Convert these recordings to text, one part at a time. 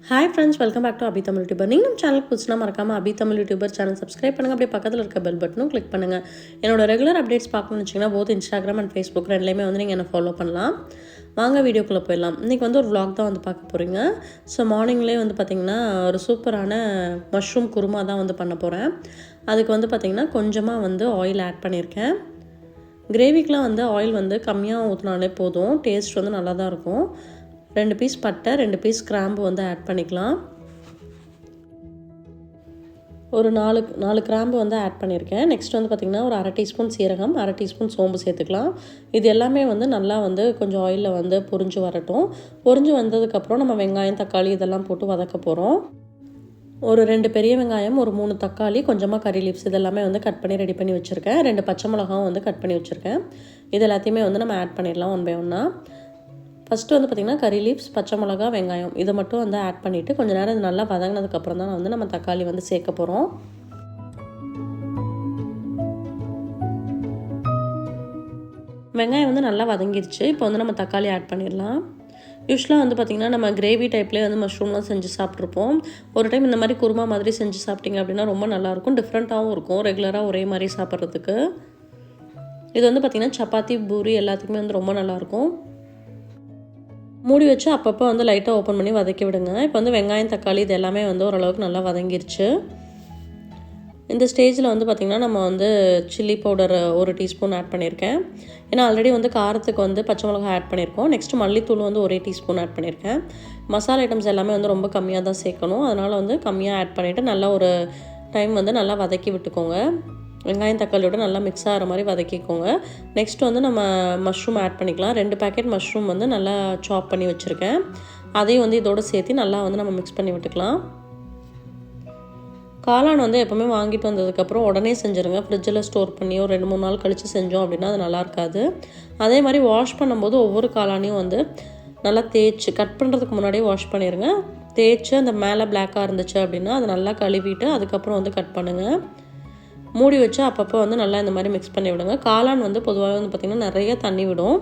Hi friends, welcome back to abitamilyoutuber. நீங்க நம்ம சேனலுக்கு புதுசுனா மறக்காம abitamilyoutuber சேனல் சப்ஸ்கிரைப் பண்ணுங்க. அப்படியே பக்கத்துல இருக்க பெல் பட்டனும் கிளிக் பண்ணுங்க. என்னோட ரெகுலர் அப்டேட்ஸ் பார்க்கணும்னு நினைச்சீங்கன்னா போத் Instagram and Facebook ரெண்டுலயுமே வந்து நீங்க என்ன ஃபாலோ பண்ணலாம். வாங்க வீடியோக்குள்ள போயிடலாம். இன்னைக்கு வந்து ஒரு vlog தான் வந்து பார்க்க போறீங்க. ஸோ மார்னிங்லேயே வந்து பார்த்தீங்கன்னா ஒரு சூப்பரான மஷ்ரூம் குருமா தான் வந்து பண்ண போகிறேன். அதுக்கு வந்து பார்த்தீங்கன்னா கொஞ்சமாக வந்து ஆயில் ஆட் பண்ணியிருக்கேன். கிரேவிக்கெலாம் வந்து ஆயில் வந்து கம்மியாக ஊற்றினாலே போதும், டேஸ்ட் வந்து நல்லா தான் இருக்கும். 2 பீஸ் பட்டை, 2 பீஸ் கிராம்பு வந்து ஆட் பண்ணிக்கலாம். ஒரு 4 கிராம்பு வந்து ஆட் பண்ணியிருக்கேன். நெக்ஸ்ட் வந்து பார்த்திங்கன்னா ஒரு 1/2 டீஸ்பூன் சீரகம், 1/2 டீஸ்பூன் சோம்பு சேர்த்துக்கலாம். இது எல்லாமே வந்து நல்லா வந்து கொஞ்சம் ஆயிலில் வந்து பொரிஞ்சு வரட்டும். பொரிஞ்சு வந்ததுக்கப்புறம் நம்ம வெங்காயம், தக்காளி இதெல்லாம் போட்டு வதக்க போகிறோம். ஒரு 2 பெரிய வெங்காயம், ஒரு 3 தக்காளி, கொஞ்சமாக கறி லீவ்ஸ் இதெல்லாமே வந்து கட் பண்ணி ரெடி பண்ணி வச்சுருக்கேன். 2 பச்சை மிளகாவும் வந்து கட் பண்ணி வச்சுருக்கேன். இது எல்லாத்தையுமே வந்து நம்ம ஆட் பண்ணிடலாம் ஒன் பை ஒன்னாக. ஃபஸ்ட்டு வந்து பார்த்திங்கன்னா கறி லீவ்ஸ், பச்சை மிளகா, வெங்காயம் இதை மட்டும் வந்து ஆட் பண்ணிவிட்டு கொஞ்சம் நேரம் இது நல்லா வதங்கினதுக்கப்புறம் தான் வந்து நம்ம தக்காளி வந்து சேர்க்க போகிறோம். வெங்காயம் வந்து நல்லா வதங்கிடுச்சு. இப்போ வந்து நம்ம தக்காளி ஆட் பண்ணிடலாம். யூஸ்வலாக வந்து பார்த்திங்கன்னா நம்ம கிரேவி டைப்லேயே வந்து மஷ்ரூம்லாம் செஞ்சு சாப்பிட்ருப்போம். ஒரு டைம் இந்த மாதிரி குருமா மாதிரி செஞ்சு சாப்பிட்டிங்க அப்படின்னா ரொம்ப நல்லாயிருக்கும். டிஃப்ரெண்ட்டாகவும் இருக்கும் ரெகுலராக ஒரே மாதிரி சாப்பிட்றதுக்கு. இது வந்து பார்த்திங்கன்னா சப்பாத்தி, பூரி எல்லாத்துக்குமே வந்து ரொம்ப நல்லாயிருக்கும். மூடி வச்சு அப்பப்போ வந்து லைட்டாக ஓப்பன் பண்ணி வதக்கி விடுங்க. இப்போ வந்து வெங்காயம், தக்காளி இது எல்லாமே வந்து ஓரளவுக்கு நல்லா வதங்கிருச்சு. இந்த ஸ்டேஜில் வந்து பார்த்திங்கன்னா நம்ம வந்து சில்லி பவுடர் 1 டீஸ்பூன் ஆட் பண்ணியிருக்கேன். ஏன்னா ஆல்ரெடி வந்து காரத்துக்கு வந்து பச்சை மிளகாய் ஆட் பண்ணியிருக்கோம். நெக்ஸ்ட்டு மல்லித்தூள் வந்து 1 டீஸ்பூன் ஆட் பண்ணியிருக்கேன். மசாலா ஐட்டம்ஸ் எல்லாமே வந்து ரொம்ப கம்மியாக தான் சேர்க்கணும். அதனால் வந்து கம்மியாக ஆட் பண்ணிவிட்டு நல்லா ஒரு டைம் வந்து நல்லா வதக்கி விட்டுக்கோங்க. வெங்காயம் தக்காளியோட நல்லா மிக்ஸ் ஆகிற மாதிரி வதக்கிக்கோங்க. நெக்ஸ்ட் வந்து நம்ம மஷ்ரூம் ஆட் பண்ணிக்கலாம். 2 பேக்கெட் மஷ்ரூம் வந்து நல்லா சாப் பண்ணி வச்சுருக்கேன். அதையும் வந்து இதோடு சேர்த்து நல்லா வந்து நம்ம மிக்ஸ் பண்ணி விட்டுக்கலாம். காளான் வந்து எப்போவுமே வாங்கிட்டு வந்ததுக்கப்புறம் உடனே செஞ்சுருங்க. ஃப்ரிட்ஜில் ஸ்டோர் பண்ணி ஒரு 2-3 நாள் கழித்து செஞ்சோம் அப்படின்னா அது நல்லா இருக்காது. அதே மாதிரி வாஷ் பண்ணும்போது ஒவ்வொரு காளானையும் வந்து நல்லா தேய்ச்சி கட் பண்ணுறதுக்கு முன்னாடியே வாஷ் பண்ணிடுங்க. தேய்ச்சி அந்த மேலே பிளாக்காக இருந்துச்சு அப்படின்னா அதை நல்லா கழுவிட்டு அதுக்கப்புறம் வந்து கட் பண்ணுங்கள். மூடி வச்சு அப்பப்போ வந்து நல்லா இந்த மாதிரி மிக்ஸ் பண்ணி விடுங்க. காளான் வந்து பொதுவாக வந்து பார்த்திங்கன்னா நிறைய தண்ணி விடும்.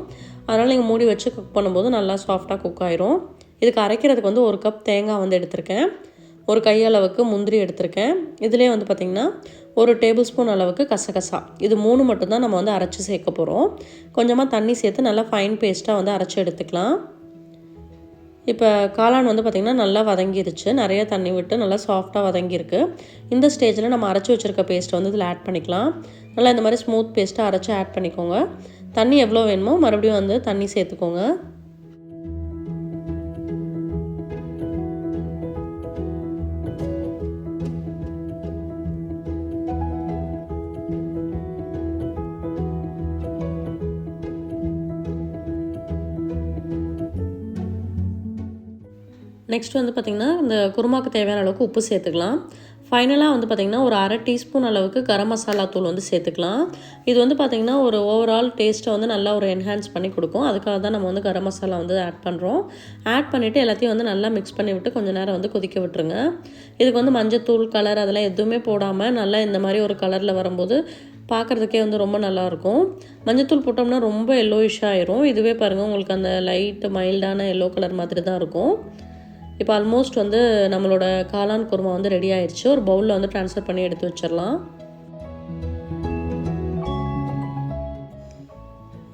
அதனால் நீங்கள் மூடி வச்சு குக் பண்ணும்போது நல்லா சாஃப்டாக குக் ஆயிரும். இதுக்கு அரைக்கிறதுக்கு வந்து 1 கப் தேங்காய் வந்து எடுத்திருக்கேன். ஒரு கையளவுக்கு முந்திரி எடுத்திருக்கேன். இதிலே வந்து பார்த்திங்கன்னா 1 டேபிள் ஸ்பூன் அளவுக்கு கசகசா. இது 3 மட்டும்தான் நம்ம வந்து அரைச்சி சேர்க்க போகிறோம். கொஞ்சமாக தண்ணி சேர்த்து நல்லா ஃபைன் பேஸ்ட்டாக வந்து அரைச்சி எடுத்துக்கலாம். இப்போ காளான் வந்து பார்த்திங்கன்னா நல்லா வதங்கிருச்சு. நிறைய தண்ணி விட்டு நல்லா சாஃப்டாக வதங்கியிருக்கு. இந்த ஸ்டேஜில் நம்ம அரைச்சி வச்சுருக்க பேஸ்ட்டை வந்து இதில் ஆட் பண்ணிக்கலாம். நல்லா இந்த மாதிரி ஸ்மூத் பேஸ்ட்டாக அரைச்சி ஆட் பண்ணிக்கோங்க. தண்ணி எவ்வளோ வேணுமோ மறுபடியும் வந்து தண்ணி சேர்த்துக்கோங்க. நெக்ஸ்ட் வந்து பார்த்திங்கன்னா இந்த குருமாவுக்கு தேவையான அளவுக்கு உப்பு சேர்த்துக்கலாம். ஃபைனலாக வந்து பார்த்திங்கன்னா ஒரு 1/2 டீஸ்பூன் அளவுக்கு கரம் மசாலா தூள் வந்து சேர்த்துக்கலாம். இது வந்து பார்த்திங்கன்னா ஒரு ஓவரால் டேஸ்ட்டை வந்து நல்லா ஒரு என்ஹான்ஸ் பண்ணி கொடுக்கும். அதுக்காக தான் நம்ம வந்து கரம் மசாலா வந்து ஆட் பண்ணுறோம். ஆட் பண்ணிவிட்டு எல்லாத்தையும் வந்து நல்லா மிக்ஸ் பண்ணி விட்டு கொஞ்சம் நேரம் வந்து கொதிக்க விட்டுருங்க. இதுக்கு வந்து மஞ்சத்தூள், கலர் அதெல்லாம் எதுவுமே போடாமல் நல்லா இந்த மாதிரி ஒரு கலரில் வரும்போது பார்க்குறதுக்கே வந்து ரொம்ப நல்லாயிருக்கும். மஞ்சத்தூள் போட்டோம்னா ரொம்ப எல்லோயிஷாக ஆயிரும். இதுவே பாருங்கள் உங்களுக்கு அந்த லைட்டு மைல்டான எல்லோ கலர் மாதிரி தான் இருக்கும். இப்போ ஆல்மோஸ்ட் வந்து நம்மளோட காளான் குருமா வந்து ரெடி ஆயிடுச்சு. ஒரு பவுலில் வந்து ட்ரான்ஸ்ஃபர் பண்ணி எடுத்து வச்சிடலாம்.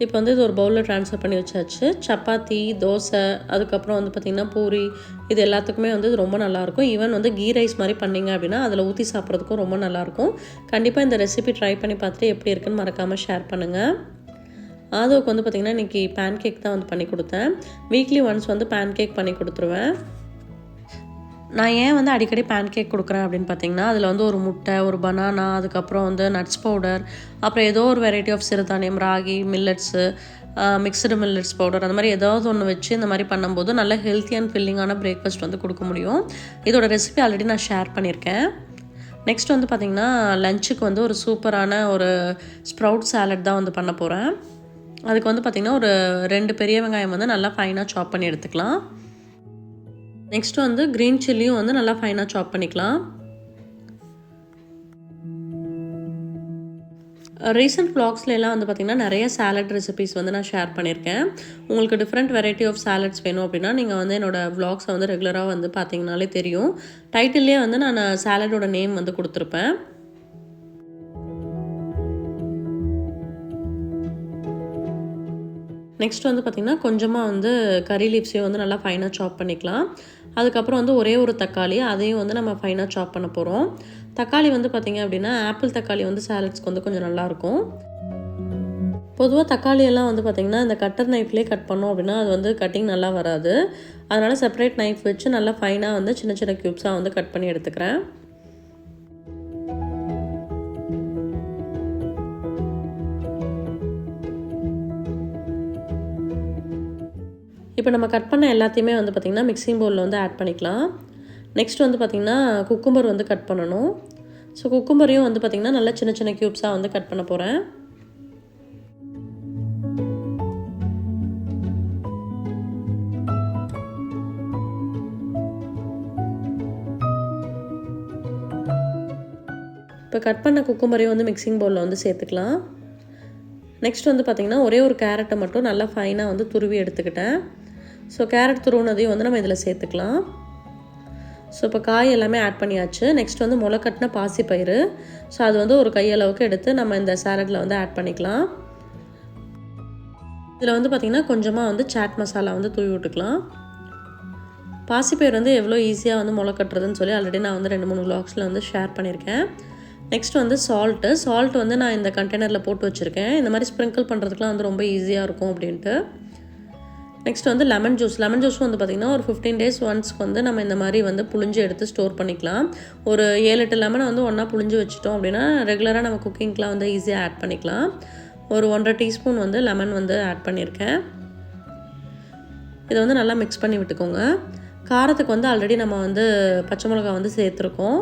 இப்போ வந்து இது ஒரு பவுலில் ட்ரான்ஸ்ஃபர் பண்ணி வச்சாச்சு. சப்பாத்தி, தோசை, அதுக்கப்புறம் வந்து பார்த்திங்கன்னா பூரி இது எல்லாத்துக்குமே வந்து இது ரொம்ப நல்லாயிருக்கும். ஈவன் வந்து கீ ரைஸ் மாதிரி பண்ணிங்க அப்படின்னா அதில் ஊற்றி சாப்பிட்றதுக்கும் ரொம்ப நல்லாயிருக்கும். கண்டிப்பாக இந்த ரெசிபி ட்ரை பண்ணி பார்த்துட்டு எப்படி இருக்குன்னு மறக்காமல் ஷேர் பண்ணுங்கள். ஆதவுக்கு வந்து பார்த்திங்கன்னா இன்றைக்கி பேன்கேக் தான் வந்து பண்ணி கொடுத்தேன். வீக்லி ஒன்ஸ் வந்து பேன்கேக் பண்ணி கொடுத்துருவேன். நான் ஏன் வந்து அடிக்கடி பேன்கேக் கொடுக்குறேன் அப்படின்னு பார்த்தீங்கன்னா அதில் வந்து ஒரு முட்டை, ஒரு பனானா, அதுக்கப்புறம் வந்து நட்ஸ் பவுடர், அப்புறம் ஏதோ ஒரு வெரைட்டி ஆஃப் சிறுதானியம், ragi, millets, mixed millets powder அந்த மாதிரி ஏதாவது ஒன்று வச்சு இந்த மாதிரி பண்ணும்போது நல்ல ஹெல்த்தி அண்ட் ஃபில்லிங்கான பிரேக்ஃபாஸ்ட் வந்து கொடுக்க முடியும். இதோட ரெசிபி ஆல்ரெடி நான் ஷேர் பண்ணியிருக்கேன். நெக்ஸ்ட் வந்து பார்த்திங்கன்னா லஞ்சுக்கு வந்து ஒரு சூப்பரான ஒரு ஸ்ப்ரவுட் சாலட் தான் வந்து பண்ண போகிறேன். அதுக்கு வந்து பார்த்திங்கன்னா ஒரு 2 பெரிய வெங்காயம் வந்து நல்லா ஃபைனாக சாப் பண்ணி எடுத்துக்கலாம். நெக்ஸ்ட் வந்து க்ரீன் சில்லியும் வந்து நல்லா ஃபைனாக சாப் பண்ணிக்கலாம். ரீசெண்ட் வ்ளாக்ஸ்லாம் வந்து பார்த்திங்கன்னா நிறைய சாலட் ரெசிபீஸ் வந்து நான் ஷேர் பண்ணியிருக்கேன். உங்களுக்கு டிஃப்ரெண்ட் வெரைட்டி ஆஃப் சாலட்ஸ் வேணும் அப்படின்னா நீங்கள் வந்து என்னோடய வ்ளாக்ஸை வந்து ரெகுலராக வந்து பார்த்தீங்கனாலே தெரியும். டைட்டில்லே வந்து நான் சாலடோட நேம் வந்து கொடுத்துருப்பேன். நெக்ஸ்ட் வந்து பார்த்திங்கன்னா கொஞ்சமாக வந்து கறி லீவ்ஸையும் வந்து நல்லா ஃபைனாக சாப் பண்ணிக்கலாம். அதுக்கப்புறம் வந்து ஒரே ஒரு தக்காளி, அதையும் வந்து நம்ம ஃபைனாக சாப் பண்ண போகிறோம். தக்காளி வந்து பார்த்திங்க அப்படின்னா ஆப்பிள் தக்காளி வந்து சாலட்ஸ்க்கு வந்து கொஞ்சம் நல்லாயிருக்கும். பொதுவாக தக்காளியெல்லாம் வந்து பார்த்திங்கன்னா இந்த கட்டர் நைஃப்லேயே கட் பண்ணோம் அப்படின்னா அது வந்து கட்டிங் நல்லா வராது. அதனால் செப்பரேட் நைஃப் வச்சு நல்லா ஃபைனாக வந்து சின்ன சின்ன க்யூப்ஸாக வந்து கட் பண்ணி எடுத்துக்கிறேன். இப்போ நம்ம கட் பண்ண எல்லாத்தையுமே வந்து பார்த்திங்கன்னா மிக்சிங் பவுலில் வந்து ஆட் பண்ணிக்கலாம். நெக்ஸ்ட் வந்து பார்த்திங்கன்னா குக்கும்பர் வந்து கட் பண்ணணும். ஸோ குக்கும்பரையும் வந்து பார்த்திங்கன்னா நல்லா சின்ன சின்ன க்யூப்ஸாக வந்து கட் பண்ண போகிறேன். இப்போ கட் பண்ண குக்கும்பரையும் வந்து மிக்சிங் பவுலில் வந்து சேர்த்துக்கலாம். நெக்ஸ்ட் வந்து பார்த்திங்கன்னா ஒரே ஒரு கேரட்டை மட்டும் நல்லா ஃபைனாக வந்து துருவி எடுத்துக்கிட்டேன். ஸோ கேரட் துருவினதையும் வந்து நம்ம இதில் சேர்த்துக்கலாம். ஸோ இப்போ காய் எல்லாமே ஆட் பண்ணியாச்சு. நெக்ஸ்ட் வந்து முளைக்கட்டின பாசிப்பயிறு. ஸோ அது வந்து ஒரு கையளவுக்கு எடுத்து நம்ம இந்த சாலடில் வந்து ஆட் பண்ணிக்கலாம். இதில் வந்து பார்த்திங்கன்னா கொஞ்சமாக வந்து சாட் மசாலா வந்து தூவி விட்டுக்கலாம். பாசிப்பயிறு வந்து எவ்வளோ ஈஸியாக வந்து முளைக்கட்டுறதுன்னு சொல்லி ஆல்ரெடி நான் வந்து 2-3 வ்ளாக்ஸில் வந்து ஷேர் பண்ணியிருக்கேன். நெக்ஸ்ட் வந்து சால்ட் வந்து நான் இந்த கண்டெய்னரில் போட்டு வச்சுருக்கேன். இந்த மாதிரி ஸ்ப்ரிங்கிள் பண்ணுறதுக்குலாம் வந்து ரொம்ப ஈஸியாக இருக்கும் அப்படின்ட்டு. நெக்ஸ்ட் வந்து லெமன் ஜூஸும் வந்து பார்த்திங்கன்னா ஒரு 15 days ஒன்ஸ்க்கு வந்து நம்ம இந்த மாதிரி வந்து புழிஞ்சு எடுத்து ஸ்டோர் பண்ணிக்கலாம். ஒரு 7-8 லெமனை வந்து ஒன்றா புழிஞ்சு வச்சுட்டோம் அப்படின்னா ரெகுலராக நம்ம குக்கிங்க்கெலாம் வந்து ஈஸியாக ஆட் பண்ணிக்கலாம். ஒரு 1.5 டீஸ்பூன் வந்து லெமன் வந்து ஆட் பண்ணியிருக்கேன். இதை வந்து நல்லா மிக்ஸ் பண்ணி விட்டுக்கோங்க. காரத்துக்கு வந்து ஆல்ரெடி நம்ம வந்து பச்சை மிளகாய் வந்து சேர்த்துருக்கோம்.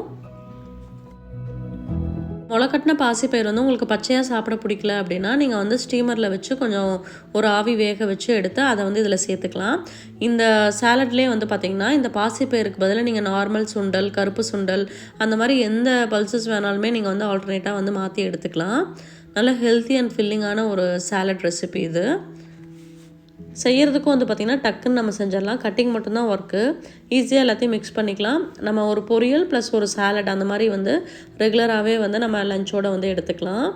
முளைக்கட்டின பாசிப்பயிறு வந்து உங்களுக்கு பச்சையாக சாப்பிட பிடிக்கல அப்படின்னா நீங்கள் வந்து ஸ்டீமரில் வச்சு கொஞ்சம் ஒரு ஆவி வேக வச்சு எடுத்து அதை வந்து இதில் சேர்த்துக்கலாம். இந்த சாலட்லேயே வந்து பார்த்திங்கன்னா இந்த பாசிப்பயிருக்கு பதிலாக நீங்கள் நார்மல் சுண்டல், கருப்பு சுண்டல் அந்த மாதிரி எந்த பல்சஸ் வேணாலுமே நீங்கள் வந்து ஆல்டர்னேட்டாக வந்து மாற்றி எடுத்துக்கலாம். நல்ல ஹெல்த்தி அண்ட் ஃபில்லிங்கான ஒரு சாலட் ரெசிபி இது. செய்கிறதுக்கும் வந்து பார்த்திங்கன்னா டக்குன்னு நம்ம செஞ்சிடலாம். கட்டிங் மட்டும்தான் ஒர்க்கு. ஈஸியாக எல்லாத்தையும் மிக்ஸ் பண்ணிக்கலாம். நம்ம ஒரு பொரியல் ப்ளஸ் ஒரு சாலட் அந்த மாதிரி வந்து ரெகுலராகவே வந்து நம்ம லஞ்சோட வந்து எடுத்துக்கலாம்.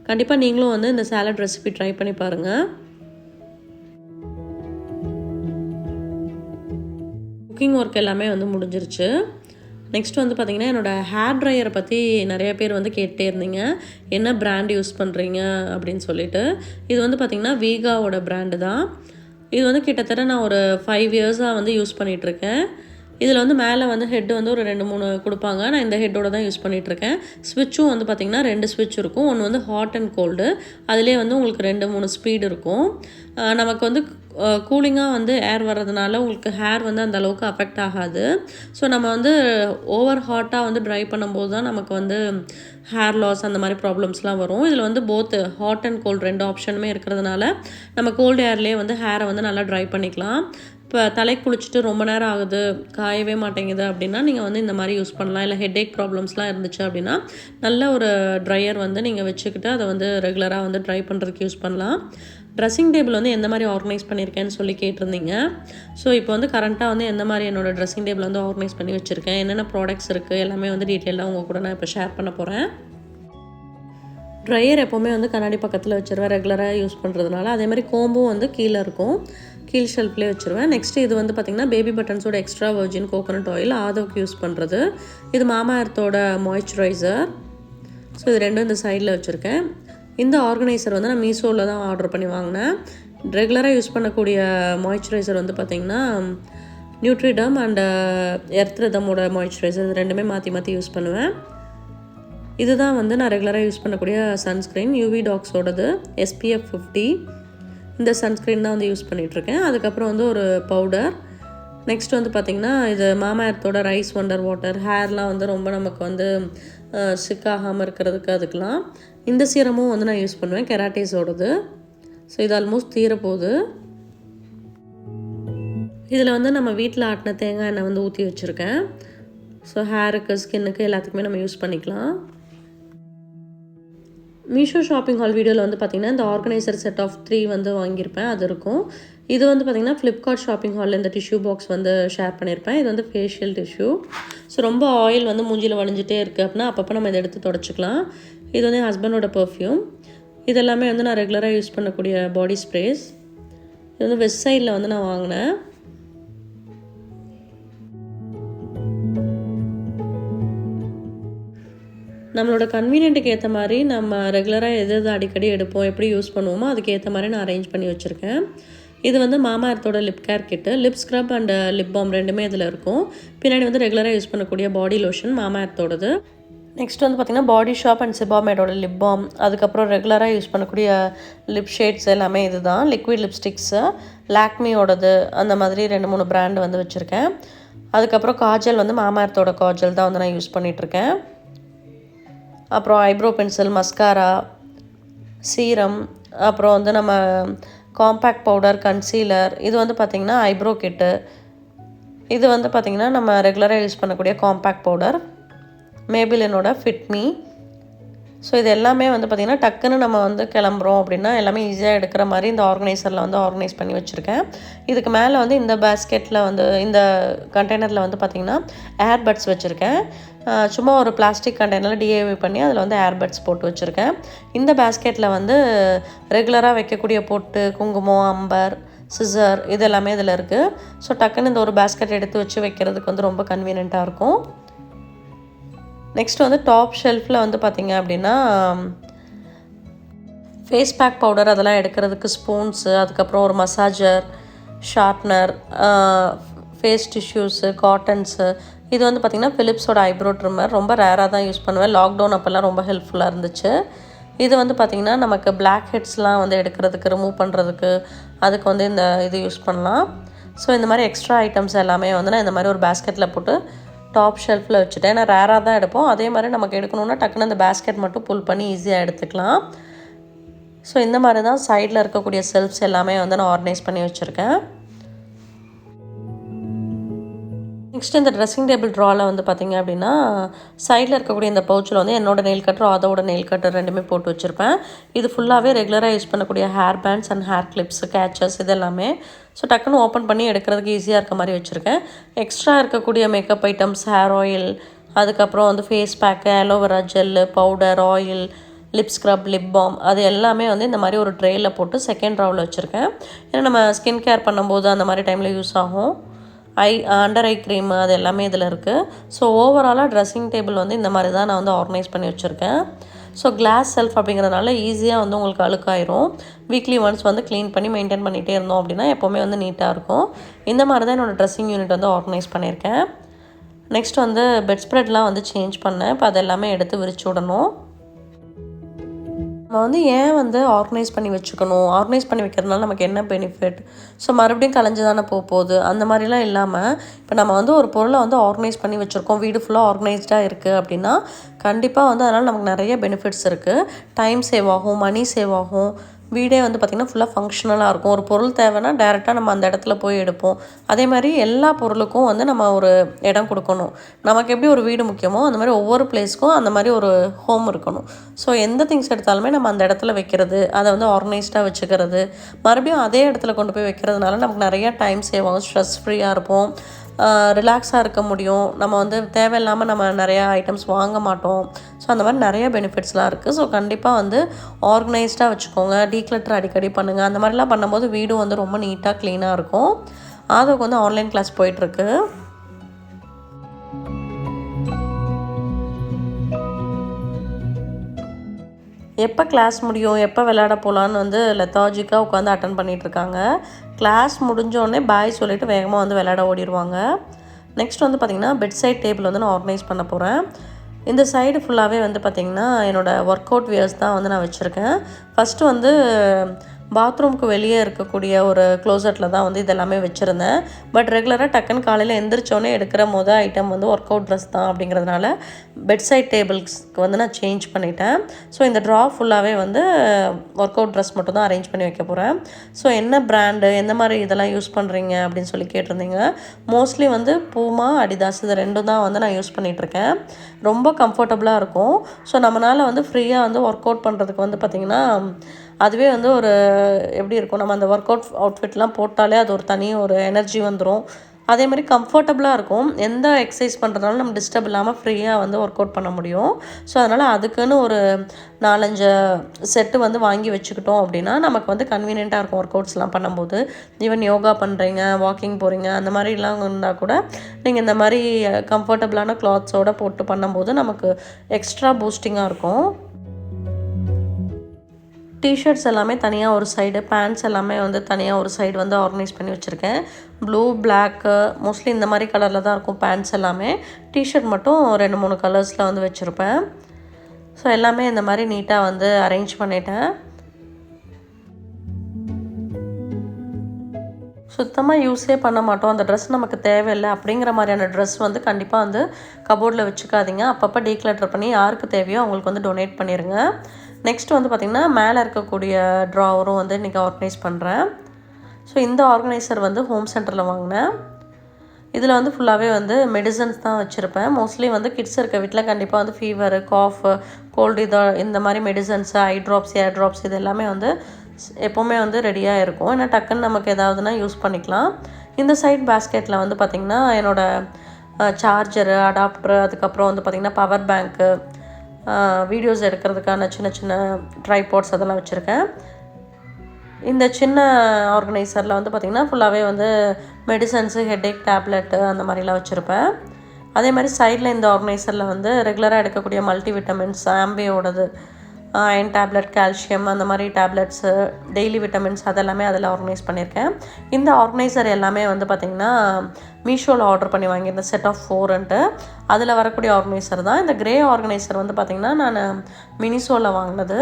கண்டிப்பாக நீங்களும் வந்து இந்த சாலட் ரெசிபி ட்ரை பண்ணி பாருங்கள். குக்கிங் ஒர்க் எல்லாமே வந்து முடிஞ்சிருச்சு. நெக்ஸ்ட் வந்து பார்த்திங்கன்னா என்னோடய ஹேர் ட்ரையரை பற்றி நிறைய பேர் வந்து கேட்டே இருந்தீங்க. என்ன பிராண்ட் யூஸ் பண்ணுறீங்க அப்படின்னு சொல்லிட்டு. இது வந்து பார்த்திங்கன்னா வீகாவோட பிராண்டு தான். இது வந்து கிட்டத்தட்ட நான் ஒரு 5 இயர்ஸாக வந்து யூஸ் பண்ணிகிட்ருக்கேன். இதில் வந்து மேலே வந்து ஹெட் வந்து ஒரு 2-3 கொடுப்பாங்க. நான் இந்த ஹெட்டோட தான் யூஸ் பண்ணிகிட்ருக்கேன். ஸ்விட்சும் வந்து பார்த்திங்கன்னா 2 ஸ்விட்ச் இருக்கும். ஒன்று வந்து ஹாட் அண்ட் கோல்டு. அதிலே வந்து உங்களுக்கு 2-3 ஸ்பீடு இருக்கும். நமக்கு வந்து கூலிங்காக வந்து ஏர் வர்றதுனால உங்களுக்கு ஹேர் வந்து அந்த அளவுக்கு அஃபெக்ட் ஆகாது. ஸோ நம்ம வந்து ஓவர் ஹாட்டாக வந்து ட்ரை பண்ணும்போது தான் நமக்கு வந்து ஹேர் லாஸ் அந்த மாதிரி ப்ராப்ளம்ஸ்லாம் வரும். இதில் வந்து போத் ஹாட் அண்ட் கோல்டு 2 ஆப்ஷனுமே இருக்கிறதுனால நம்ம கோல்டு ஏர்லேயே வந்து ஹேரை வந்து நல்லா ட்ரை பண்ணிக்கலாம். இப்போ தலைக்கு குளிச்சுட்டு ரொம்ப நேரம் ஆகுது, காயவே மாட்டேங்குது அப்படின்னா நீங்கள் வந்து இந்த மாதிரி யூஸ் பண்ணலாம். இல்லை ஹெட்டேக் ப்ராப்ளம்ஸ்லாம் இருந்துச்சு அப்படின்னா நல்ல ஒரு ட்ரையர் வந்து நீங்கள் வச்சுக்கிட்டு அதை வந்து ரெகுலராக வந்து ட்ரை பண்ணுறதுக்கு யூஸ் பண்ணலாம். ட்ரெஸ்ஸிங் டேபிள் வந்து எந்த மாதிரி ஆர்கனைஸ் பண்ணியிருக்கேன்னு சொல்லி கேட்டிருந்தீங்க. ஸோ இப்போ வந்து கரண்ட்டாக வந்து எந்த மாதிரி என்னோடய ட்ரெஸ்ஸிங் டேபிள் வந்து ஆர்கனைஸ் பண்ணி வச்சுருக்கேன், என்னென்ன ப்ராடக்ட்ஸ் இருக்குது எல்லாமே வந்து டீட்டெயிலாக உங்கள் கூட நான் இப்போ ஷேர் பண்ண போகிறேன். ட்ரையர் எப்போவுமே வந்து கண்ணாடி பக்கத்தில் வச்சுருவேன் ரெகுலராக யூஸ் பண்ணுறதுனால. அதே மாதிரி கோம்பும் வந்து கீழே இருக்கும், கீழ் ஷெல்ஃப்லேயே வச்சுருவேன். நெக்ஸ்ட்டு இது வந்து பார்த்திங்கன்னா பேபி பட்டன்ஸோட எக்ஸ்ட்ரா வர்ஜின் கோகோனட் ஆயில் ஆதவுக்கு யூஸ் பண்ணுறது. இது மாமா எர்த்தோட மாய்ஸ்சரைசர். ஸோ இது ரெண்டும் இந்த சைடில் வச்சுருக்கேன். இந்த ஆர்கனைசர் வந்து நான் மீஷோவில் தான் ஆர்டர் பண்ணி வாங்கினேன். ரெகுலராக யூஸ் பண்ணக்கூடிய மாய்ஸ்சரைசர் வந்து பார்த்திங்கன்னா நியூட்ரிடம் அண்ட் எர்த்ரிதமோட மாய்ஸ்சரைசர். இது ரெண்டுமே மாற்றி மாற்றி யூஸ் பண்ணுவேன். இதுதான் வந்து நான் ரெகுலராக யூஸ் பண்ணக்கூடிய சன்ஸ்க்ரீன் யூவி டாக்ஸோடது SPF 50. இந்த சன்ஸ்க்ரீன் தான் வந்து யூஸ் பண்ணிகிட்ருக்கேன். அதுக்கப்புறம் வந்து ஒரு பவுடர். நெக்ஸ்ட் வந்து பார்த்திங்கன்னா இது மாமா எர்த்தோட ரைஸ் ஒண்டர் வாட்டர். ஹேர்லாம் வந்து ரொம்ப நமக்கு வந்து சிக்காகாமல் இருக்கிறதுக்கு அதுக்கெலாம். இந்த சீரமும் வந்து நான் யூஸ் பண்ணுவேன், கெராட்டிஸோடது. ஸோ இது ஆல்மோஸ்ட் தீரப்போகுது. இதில் வந்து நம்ம வீட்டில் ஆட்டின தேங்காய் எண்ணெய் வந்து ஊற்றி வச்சுருக்கேன். ஸோ ஹேருக்கு, ஸ்கின்னுக்கு எல்லாத்துக்குமே நம்ம யூஸ் பண்ணிக்கலாம். மீஷோ ஷாப்பிங் ஹால் வீடியோவில் வந்து பார்த்திங்கன்னா இந்த ஆர்கனைசர் செட் ஆஃப் 3 வந்து வாங்கியிருப்பேன், அது இருக்கும். இது வந்து பார்த்திங்கன்னா ஃப்ளிப்கார்ட் ஷாப்பிங் ஹாலில் இந்த டிஷ்யூ பாக்ஸ் வந்து ஷேர் பண்ணியிருப்பேன். இது வந்து ஃபேஷியல் டிஷ்யூ. ஸோ ரொம்ப ஆயில் வந்து மூஞ்சியில் வழிஞ்சிட்டே இருக்குது அப்படின்னா அப்பப்போ நம்ம இதை எடுத்து தொடச்சிக்கலாம். இது வந்து என் ஹஸ்பண்டோட பர்ஃப்யூம். இது எல்லாமே வந்து நான் ரெகுலராக யூஸ் பண்ணக்கூடிய பாடி ஸ்ப்ரேஸ். இது வந்து வெஸ்ட் சைடில் வந்து நான் வாங்கினேன். நம்மளோட கன்வீனியன்ட்டுக்கு ஏற்ற மாதிரி நம்ம ரெகுலராக எது அடிக்கடி எடுப்போம், எப்படி யூஸ் பண்ணுவோமோ அதுக்கு ஏற்ற மாதிரி நான் அரேஞ்ச் பண்ணி வச்சுருக்கேன். இது வந்து மாமா எர்த்தோட lip care kit. Lip scrub and lip balm ரெண்டுமே இதில் இருக்கும். பின்னாடி வந்து ரெகுலராக யூஸ் பண்ணக்கூடிய பாடி லோஷன் மாமா எர்த்தோடது. நெக்ஸ்ட் வந்து பார்த்திங்கன்னா பாடி ஷாப் அண்ட் சிபாமேடோட லிப் பாம். அதுக்கப்புறம் ரெகுலராக யூஸ் பண்ணக்கூடிய லிப் ஷேட்ஸ் எல்லாமே இது தான். லிக்விட் லிப்ஸ்டிக்ஸு லாக்மியோடது அந்த மாதிரி 2-3 பிராண்டு வந்து வச்சுருக்கேன். அதுக்கப்புறம் காஜல் வந்து மாமா எர்த்தோட காஜல் தான் வந்து நான் யூஸ் பண்ணிகிட்ருக்கேன். அப்புறம் ஐப்ரோ பென்சில், மஸ்காரா, சீரம், அப்புறம் வந்து நம்ம காம்பேக்ட் பவுடர், கன்சீலர். இது வந்து பார்த்திங்கன்னா ஐப்ரோ கிட்டு. இது வந்து பார்த்திங்கன்னா நம்ம ரெகுலராக யூஸ் பண்ணக்கூடிய காம்பேக்ட் பவுடர் மேபிலினோட ஃபிட் மீ. ஸோ இது எல்லாமே வந்து பார்த்திங்கன்னா டக்குன்னு நம்ம வந்து கிளம்புறோம் அப்படின்னா எல்லாமே ஈஸியாக எடுக்கிற மாதிரி இந்த ஆர்கனைசரில் வந்து ஆர்கனைஸ் பண்ணி வச்சுருக்கேன். இதுக்கு மேலே வந்து இந்த பேஸ்கெட்டில் வந்து இந்த கண்டெய்னரில் வந்து பார்த்திங்கன்னா ஏர்பட்ஸ் வச்சுருக்கேன். சும்மா ஒரு பிளாஸ்டிக் கண்டெய்னரில் டிஐவி பண்ணி அதில் வந்து ஏர்பட்ஸ் போட்டு வச்சுருக்கேன். இந்த பேஸ்கெட்டில் வந்து ரெகுலராக வைக்கக்கூடிய பொட்டு, குங்குமம், அம்பர், சிசர் இது எல்லாமே இதில் இருக்குது. ஸோ டக்குன்னு இந்த ஒரு பேஸ்கெட் எடுத்து வச்சு வைக்கிறதுக்கு வந்து ரொம்ப கன்வீனியண்ட்டாக இருக்கும். நெக்ஸ்ட் வந்து டாப் ஷெல்ஃபில் வந்து பார்த்திங்க அப்படின்னா ஃபேஸ் பேக் பவுடர் அதெல்லாம் எடுக்கிறதுக்கு ஸ்பூன்ஸு, அதுக்கப்புறம் ஒரு massager, sharpener, face tissues, cottons. இது வந்து பார்த்திங்கன்னா ஃபிலிப்ஸோட ஐப்ரோ ட்ரிம்மர். ரொம்ப ரேராக தான் யூஸ் பண்ணுவேன். லாக்டவுன் அப்போல்லாம் ரொம்ப ஹெல்ப்ஃபுல்லாக இருந்துச்சு. இது வந்து பார்த்திங்கன்னா நமக்கு பிளாக் ஹெட்ஸ்லாம் வந்து எடுக்கிறதுக்கு, ரிமூவ் பண்ணுறதுக்கு அதுக்கு வந்து இந்த இது யூஸ் பண்ணலாம். ஸோ இந்த மாதிரி எக்ஸ்ட்ரா ஐட்டம்ஸ் எல்லாமே வந்து நான் இந்த மாதிரி ஒரு பேஸ்கெட்டில் போட்டு டாப் ஷெல்ஃபில் வச்சுட்டேன். ஏன்னா ரேராக தான் எடுப்போம். அதே மாதிரி நமக்கு எடுக்கணுன்னா டக்குன்னு அந்த பேஸ்கெட் மட்டும் புல் பண்ணி ஈஸியாக எடுத்துக்கலாம். ஸோ இந்த மாதிரி தான் சைடில் இருக்கக்கூடிய செல்ஃப்ஸ் எல்லாமே வந்து நான் ஆர்கனைஸ் பண்ணி வச்சுருக்கேன். நெக்ஸ்ட் இந்த ட்ரெஸ்ஸிங் டேபிள் ட்ராவில் வந்து பார்த்திங்க அப்படின்னா சைடில் இருக்கக்கூடிய இந்த பவுச்சில் வந்து என்னோட நெயில் கட்டரும் அதோட நெயில் கட்டர் ரெண்டுமே போட்டு வச்சுருப்பேன். இது ஃபுல்லாகவே ரெகுலராக யூஸ் பண்ணக்கூடிய hair pants and hair clips, catches இது எல்லாமே. ஸோ டக்குன்னு ஓப்பன் பண்ணி எடுக்கிறதுக்கு ஈஸியாக இருக்க மாதிரி வச்சுருக்கேன். எக்ஸ்ட்ரா இருக்கக்கூடிய மேக்கப் ஐட்டம்ஸ், ஹேர் ஆயில், அதுக்கப்புறம் வந்து face pack, aloe vera gel, powder, oil, lip scrub, lip balm அது எல்லாமே வந்து இந்த மாதிரி ஒரு ட்ரேயில் போட்டு செகண்ட் ரவுவில் வச்சுருக்கேன். ஏன்னா நம்ம ஸ்கின் கேர் பண்ணும்போது அந்த மாதிரி டைமில் யூஸ் ஆகும். அண்டர் ஐ க்ரீம் அது எல்லாமே இதில் இருக்குது. ஸோ ஓவராலாக ட்ரெஸ்ஸிங் டேபிள் வந்து இந்த மாதிரி தான் நான் வந்து ஆர்கனைஸ் பண்ணி வச்சுருக்கேன். ஸோ கிளாஸ் செல்ஃப் அப்படிங்கிறதுனால ஈஸியாக வந்து உங்களுக்கு அழுக்காயிரும். வீக்லி ஒன்ஸ் வந்து க்ளீன் பண்ணி மெயின்டைன் பண்ணிகிட்டே இருந்தோம் அப்படின்னா எப்போவுமே வந்து நீட்டாக இருக்கும். இந்த மாதிரி தான் என்னோடய ட்ரெஸ்ஸிங் யூனிட் வந்து ஆர்கனைஸ் பண்ணியிருக்கேன். நெக்ஸ்ட் வந்து பெட் ஸ்ப்ரெட்லாம் வந்து சேஞ்ச் பண்ணேன். இப்போ அது எல்லாமே எடுத்து விரிச்சு விடணும். நம்ம வந்து ஏன் வந்து ஆர்கனைஸ் பண்ணி வச்சுக்கணும், ஆர்கனைஸ் பண்ணி வைக்கிறதுனால நமக்கு என்ன பெனிஃபிட், ஸோ மறுபடியும் கலைஞ்சு தானே போகுது அந்த மாதிரிலாம் இல்லாமல் இப்போ நம்ம வந்து ஒரு பொருளை வந்து ஆர்கனைஸ் பண்ணி வச்சுருக்கோம், வீடு ஃபுல்லாக ஆர்கனைஸ்டாக இருக்குது அப்படின்னா கண்டிப்பாக வந்து அதனால் நமக்கு நிறைய பெனிஃபிட்ஸ் இருக்குது. டைம் சேவ் ஆகும், மணி சேவ் ஆகும், வீடே வந்து பார்த்திங்கன்னா ஃபுல்லாக ஃபங்க்ஷனலாக இருக்கும். ஒரு பொருள் தேவைன்னா டேரெக்டாக நம்ம அந்த இடத்துல போய் எடுப்போம். அதே மாதிரி எல்லா பொருளுக்கும் வந்து நம்ம ஒரு இடம் கொடுக்கணும். நமக்கு எப்படி ஒரு வீடு முக்கியமோ அந்த மாதிரி ஒவ்வொரு பிளேஸ்க்கும் அந்த மாதிரி ஒரு ஹோம் இருக்கணும். ஸோ எந்த திங்ஸ் எடுத்தாலுமே நம்ம அந்த இடத்துல வைக்கிறது, அதை வந்து ஆர்கனைஸ்டாக வச்சுக்கிறது, மறுபடியும் அதே இடத்துல கொண்டு போய் வைக்கிறதுனால நமக்கு நிறையா டைம் சேவ் ஆகும், ஸ்ட்ரெஸ் ஃப்ரீயாக இருப்போம், ரிலாக்ஸாக இருக்க முடியும். நம்ம வந்து தேவையில்லாமல் நம்ம நிறையா ஐட்டம்ஸ் வாங்க மாட்டோம். ஸோ அந்த மாதிரி நிறைய பெனிஃபிட்ஸ்லாம் இருக்குது. ஸோ கண்டிப்பாக வந்து ஆர்கனைஸ்டாக வச்சுக்கோங்க, டீக்ளட்டர் அடிக்கடி பண்ணுங்கள். அந்த மாதிரிலாம் பண்ணும்போது வீடும் வந்து ரொம்ப நீட்டாக க்ளீனாக இருக்கும். அதுக்கு வந்து ஆன்லைன் கிளாஸ் போயிட்டுருக்கு. எப்போ கிளாஸ் முடியும், எப்போ விளையாட போகலான்னு வந்து லெத்தாஜிக்காக உட்காந்து அட்டன் பண்ணிகிட்ருக்காங்க. கிளாஸ் முடிஞ்சோடனே பாய் சொல்லிவிட்டு வேகமாக வந்து விளையாட ஓடிடுவாங்க. நெக்ஸ்ட் வந்து பார்த்திங்கன்னா பெட் சைட் டேபிள் வந்து நான் ஆர்கனைஸ் பண்ண போகிறேன். இந்த சைடு ஃபுல்லாகவே வந்து பார்த்திங்கன்னா என்னோடய ஒர்க் அவுட் வியர்ஸ் தான் வந்து நான் வச்சுருக்கேன். ஃபஸ்ட்டு வந்து பாத்ரூமுக்கு வெளியே இருக்கக்கூடிய ஒரு க்ளோசெட்டில் தான் வந்து இதெல்லாமே வச்சுருந்தேன். பட் ரெகுலராக டக்குன்னு காலையில் எந்திரிச்சோன்னே எடுக்கிற ஐட்டம் வந்து ஒர்க் அவுட் ட்ரெஸ் தான் அப்படிங்கிறதுனால பெட் சைட் டேபிள்ஸ்க்கு வந்து நான் சேஞ்ச் பண்ணிட்டேன். ஸோ இந்த ட்ரா ஃபுல்லாகவே வந்து ஒர்க் அவுட் ட்ரெஸ் மட்டும் தான் அரேஞ்ச் பண்ணி வைக்க போகிறேன். ஸோ என்ன பிராண்டு எந்த மாதிரி இதெல்லாம் யூஸ் பண்ணுறீங்க அப்படின்னு சொல்லி கேட்டிருந்தீங்க. மோஸ்ட்லி வந்து பூமா அடிதாஸ் இது ரெண்டும் தான் வந்து நான் யூஸ் பண்ணிகிட்ருக்கேன். ரொம்ப கம்ஃபர்டபுளாக இருக்கும். ஸோ நம்மளால் வந்து ஃப்ரீயாக வந்து ஒர்க் அவுட் பண்ணுறதுக்கு வந்து பார்த்திங்கன்னா அதுவே வந்து ஒரு எப்படி இருக்கும், நம்ம அந்த ஒர்க் அவுட்ஃபிட்லாம் போட்டாலே அது ஒரு தனி ஒரு எனர்ஜி வந்துடும். அதே மாதிரி கம்ஃபர்டபுளாக இருக்கும். எந்த எக்ஸசைஸ் பண்ணுறதுனாலும் நம்ம டிஸ்டர்ப் இல்லாமல் ஃப்ரீயாக வந்து ஒர்க் அவுட் பண்ண முடியும். ஸோ அதனால் அதுக்குன்னு ஒரு 4-5 செட்டு வந்து வாங்கி வச்சுக்கிட்டோம் அப்படின்னா நமக்கு வந்து கன்வீனியண்ட்டாக இருக்கும் ஒர்க் அவுட்ஸ்லாம் பண்ணும்போது. ஈவன் யோகா பண்ணுறீங்க, வாக்கிங் போகிறீங்க, அந்த மாதிரிலாம் இருந்தால் கூட நீங்கள் இந்த மாதிரி கம்ஃபர்டபுளான கிளாத்ஸோடு போட்டு பண்ணும்போது நமக்கு எக்ஸ்ட்ரா பூஸ்டிங்காக இருக்கும். டிஷர்ட்ஸ் எல்லாமே தனியாக ஒரு சைடு, பேண்ட்ஸ் எல்லாமே வந்து தனியாக ஒரு சைடு வந்து ஆர்கனைஸ் பண்ணி வச்சுருக்கேன். ப்ளூ, பிளாக்கு மோஸ்ட்லி இந்த மாதிரி கலரில் தான் இருக்கும் பேண்ட்ஸ் எல்லாமே. டிஷர்ட் மட்டும் 2-3 கலர்ஸில் வந்து வச்சுருப்பேன். ஸோ எல்லாமே இந்த மாதிரி நீட்டாக வந்து அரேஞ்ச் பண்ணிட்டேன். சுத்தமாக யூஸே பண்ண மாட்டோம், அந்த ட்ரெஸ் நமக்கு தேவையில்லை அப்படிங்கிற மாதிரியான ட்ரெஸ் வந்து கண்டிப்பாக வந்து கபோர்டில் வச்சுக்காதீங்க. அப்பப்போ டீக்ளட்டர் பண்ணி யாருக்கு தேவையோ அவங்களுக்கு வந்து டொனேட் பண்ணிடுங்க. நெக்ஸ்ட் வந்து பார்த்திங்கன்னா மேலே இருக்கக்கூடிய ட்ராவரும் வந்து இன்றைக்கி ஆர்கனைஸ் பண்ணுறேன். ஸோ இந்த ஆர்கனைசர் வந்து ஹோம் சென்டரில் வாங்கினேன். இதில் வந்து ஃபுல்லாகவே வந்து மெடிசன்ஸ் தான் வச்சுருப்பேன். மோஸ்ட்லி வந்து கிட்ஸ் இருக்க வீட்டில் கண்டிப்பாக வந்து ஃபீவர், காஃப், கோல்டு இந்த மாதிரி மெடிசன்ஸ், ஐ ட்ராப்ஸ், ஏர் ட்ராப்ஸ் இது எல்லாமே வந்து எப்போவுமே வந்து ரெடியாக இருக்கும். ஏன்னா டக்குன்னு நமக்கு ஏதாவதுனா யூஸ் பண்ணிக்கலாம். இந்த சைட் பேஸ்கெட்டில் வந்து பார்த்திங்கன்னா என்னோடய சார்ஜரு, அடாப்டரு, அதுக்கப்புறம் வந்து பார்த்திங்கன்னா பவர் பேங்க்கு, வீடியோஸ் எடுக்கிறதுக்கான சின்ன சின்ன ட்ரைபாட்ஸ் அதெல்லாம் வச்சுருக்கேன். இந்த சின்ன ஆர்கனைசரில் வந்து பார்த்திங்கன்னா ஃபுல்லாகவே வந்து மெடிசன்ஸு, ஹெட்டேக் டேப்லெட்டு அந்த மாதிரிலாம் வச்சுருப்பேன். அதே மாதிரி சைடில் இந்த ஆர்கனைசரில் வந்து ரெகுலராக எடுக்கக்கூடிய மல்டி விட்டமின்ஸ், ஆம்பியோடது, அயன் டேப்லெட், கால்சியம் அந்த மாதிரி டேப்லெட்ஸு, டெய்லி விட்டமின்ஸ் அதெல்லாமே அதில் ஆர்கனைஸ் பண்ணியிருக்கேன். இந்த ஆர்கனைசர் எல்லாமே வந்து பார்த்திங்கன்னா மீஷோவில் ஆர்டர் பண்ணி வாங்கியிருந்தேன், செட் ஆஃப் 4ன்ட்டு. அதில் வரக்கூடிய ஆர்கனைசர் தான். இந்த கிரே ஆர்கனைசர் வந்து பார்த்திங்கன்னா நான் மினிசோவில் வாங்கினது.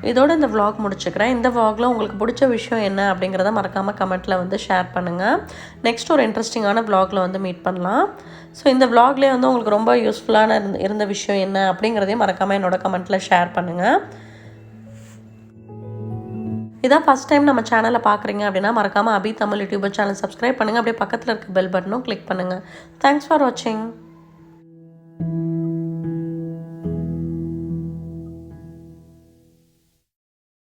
இதோட இந்த vlog முடிச்சுக்கிறேன். இந்த vlogல உங்களுக்கு பிடிச்ச விஷயம் என்ன அப்படிங்கிறத மறக்காமல் கமெண்ட்டில் வந்து ஷேர் பண்ணுங்கள். நெக்ஸ்ட் ஒரு இன்ட்ரெஸ்டிங்கான vlogல வந்து மீட் பண்ணலாம். ஸோ இந்த vlogலேயே வந்து உங்களுக்கு ரொம்ப யூஸ்ஃபுல்லான இருந்த விஷயம் என்ன அப்படிங்கிறதையும் மறக்காமல் என்னோட கமெண்ட்டில் ஷேர் பண்ணுங்கள். இதான் ஃபஸ்ட் டைம் நம்ம சேனலை பார்க்குறீங்க அப்படின்னா மறக்காமல் அபி தமிழ் யூடியூபர் சேனல் சப்ஸ்கிரைப் பண்ணுங்கள். அப்படியே பக்கத்தில் இருக்க பெல் பட்டனும் கிளிக் பண்ணுங்கள். தேங்க்ஸ் ஃபார் வாட்சிங்.